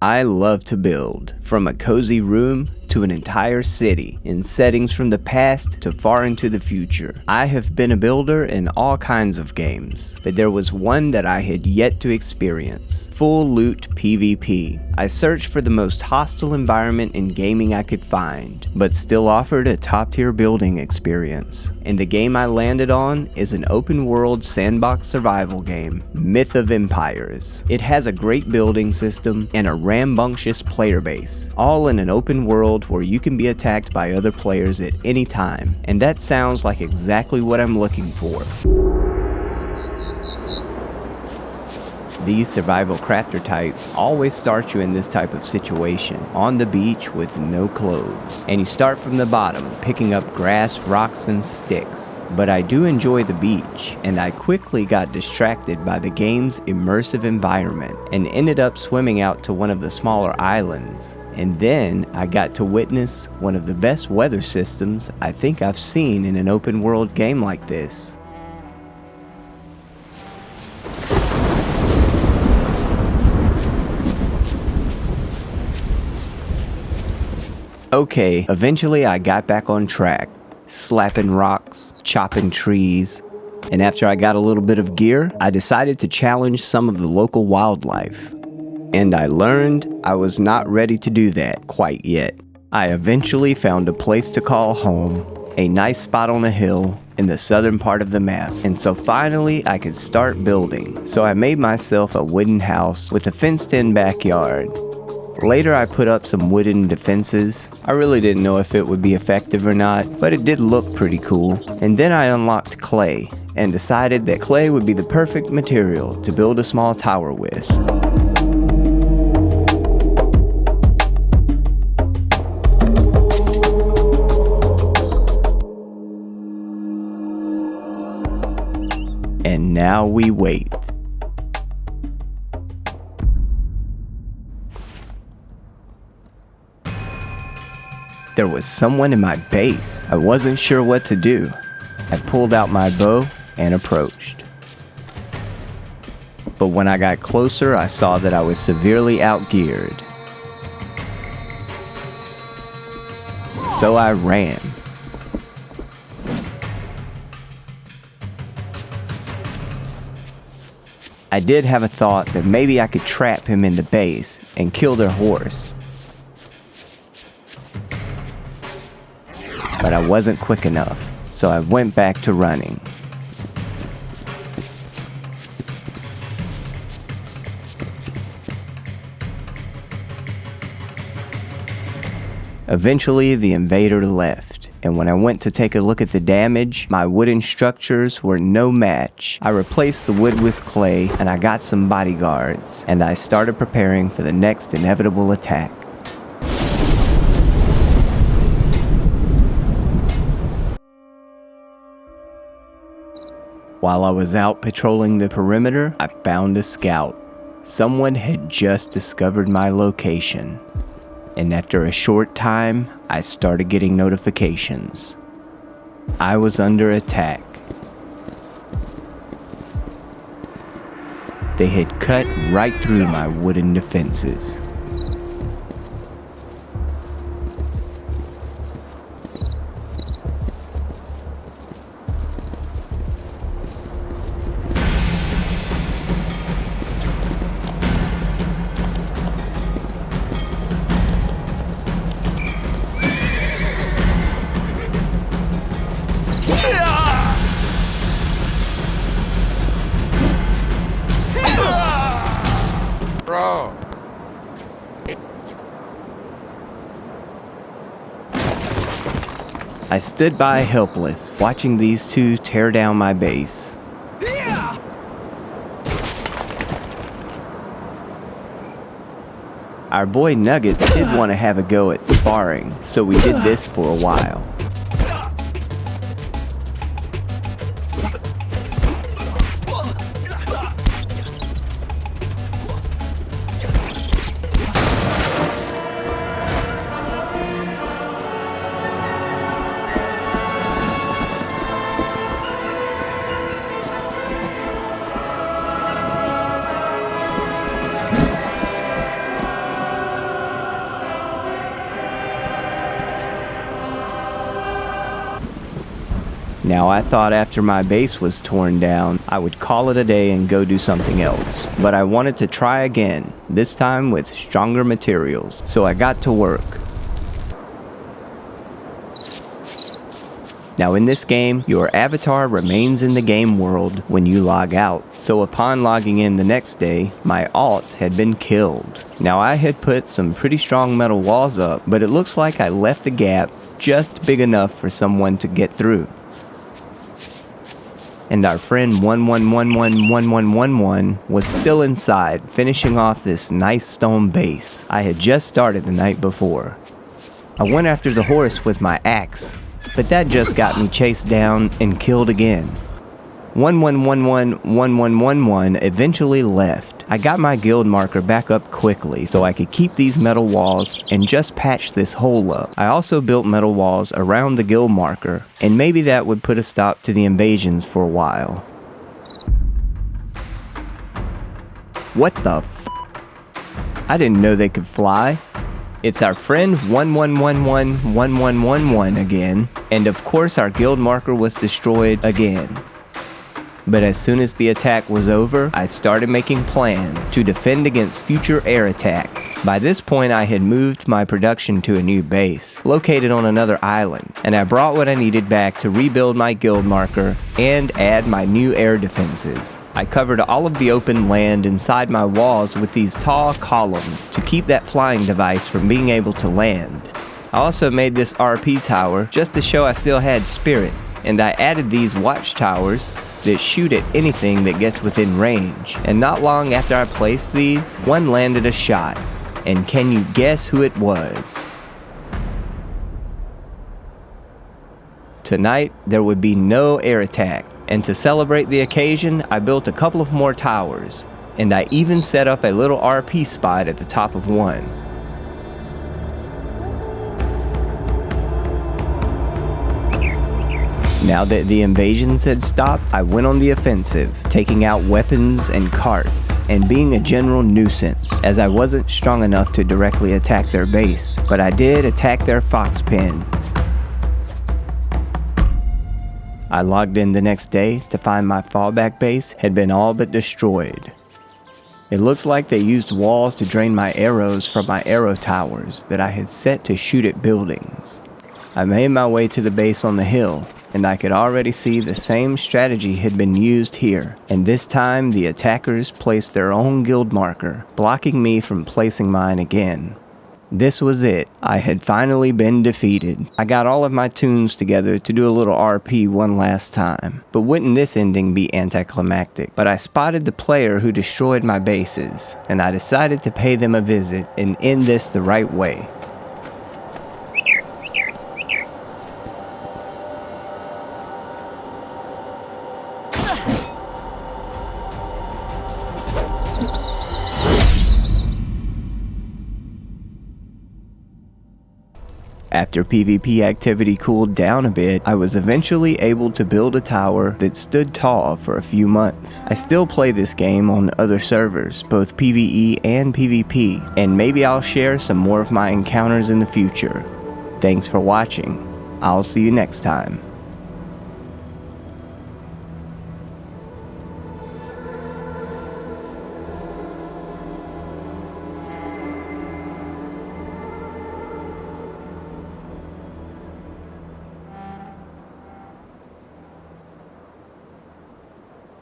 I love to build, from a cozy room to an entire city, in settings from the past to far into the future. I have been a builder in all kinds of games, but there was one that I had yet to experience: full loot PvP. I searched for the most hostile environment in gaming I could find, but still offered a top-tier building experience. And the game I landed on is an open-world sandbox survival game, Myth of Empires. It has a great building system and a rambunctious player base, all in an open world where you can be attacked by other players at any time, and that sounds like exactly what I'm looking for. These survival crafter types always start you in this type of situation, on the beach with no clothes. And you start from the bottom, picking up grass, rocks, and sticks. But I do enjoy the beach, and I quickly got distracted by the game's immersive environment, and ended up swimming out to one of the smaller islands. And then I got to witness one of the best weather systems I think I've seen in an open world game like this. Okay, eventually I got back on track, slapping rocks, chopping trees, and after I got a little bit of gear, I decided to challenge some of the local wildlife. And I learned I was not ready to do that quite yet. I eventually found a place to call home, a nice spot on a hill in the southern part of the map, and so finally I could start building. So I made myself a wooden house with a fenced-in backyard. Later I put up some wooden defenses. I really didn't know if it would be effective or not, but it did look pretty cool. And then I unlocked clay, and decided that clay would be the perfect material to build a small tower with. And now we wait. There was someone in my base. I wasn't sure what to do. I pulled out my bow and approached. But when I got closer, I saw that I was severely outgeared. So I ran. I did have a thought that maybe I could trap him in the base and kill their horse. But I wasn't quick enough, so I went back to running. Eventually, the invader left, and when I went to take a look at the damage, my wooden structures were no match. I replaced the wood with clay, and I got some bodyguards, and I started preparing for the next inevitable attack. While I was out patrolling the perimeter, I found a scout. Someone had just discovered my location. And after a short time, I started getting notifications. I was under attack. They had cut right through my wooden defenses. Bro. I stood by helpless, watching these two tear down my base. Our boy Nuggets did want to have a go at sparring, so we did this for a while. Now I thought after my base was torn down, I would call it a day and go do something else. But I wanted to try again, this time with stronger materials, so I got to work. Now in this game, your avatar remains in the game world when you log out. So upon logging in the next day, my alt had been killed. Now I had put some pretty strong metal walls up, but it looks like I left a gap just big enough for someone to get through. And our friend 11111111 was still inside, finishing off this nice stone base I had just started the night before. I went after the horse with my axe, but that just got me chased down and killed again. 11111111 eventually left. I got my guild marker back up quickly so I could keep these metal walls and just patch this hole up. I also built metal walls around the guild marker, and maybe that would put a stop to the invasions for a while. What the f? I didn't know they could fly. It's our friend 11111111 again, and of course our guild marker was destroyed again. But as soon as the attack was over, I started making plans to defend against future air attacks. By this point I had moved my production to a new base, located on another island, and I brought what I needed back to rebuild my guild marker and add my new air defenses. I covered all of the open land inside my walls with these tall columns to keep that flying device from being able to land. I also made this RP tower just to show I still had spirit, and I added these watchtowers that shoot at anything that gets within range. And not long after I placed these, one landed a shot. And can you guess who it was? Tonight, there would be no air attack. And to celebrate the occasion, I built a couple of more towers. And I even set up a little RP spot at the top of one. Now that the invasions had stopped, I went on the offensive, taking out weapons and carts, and being a general nuisance, as I wasn't strong enough to directly attack their base, but I did attack their fox pen. I logged in the next day to find my fallback base had been all but destroyed. It looks like they used walls to drain my arrows from my arrow towers that I had set to shoot at buildings. I made my way to the base on the hill, and I could already see the same strategy had been used here, and this time the attackers placed their own guild marker, blocking me from placing mine again. This was it. I had finally been defeated. I got all of my tunes together to do a little RP one last time, but wouldn't this ending be anticlimactic? But I spotted the player who destroyed my bases, and I decided to pay them a visit and end this the right way. After PvP activity cooled down a bit, I was eventually able to build a tower that stood tall for a few months. I still play this game on other servers, both PvE and PvP, and maybe I'll share some more of my encounters in the future. Thanks for watching. I'll see you next time.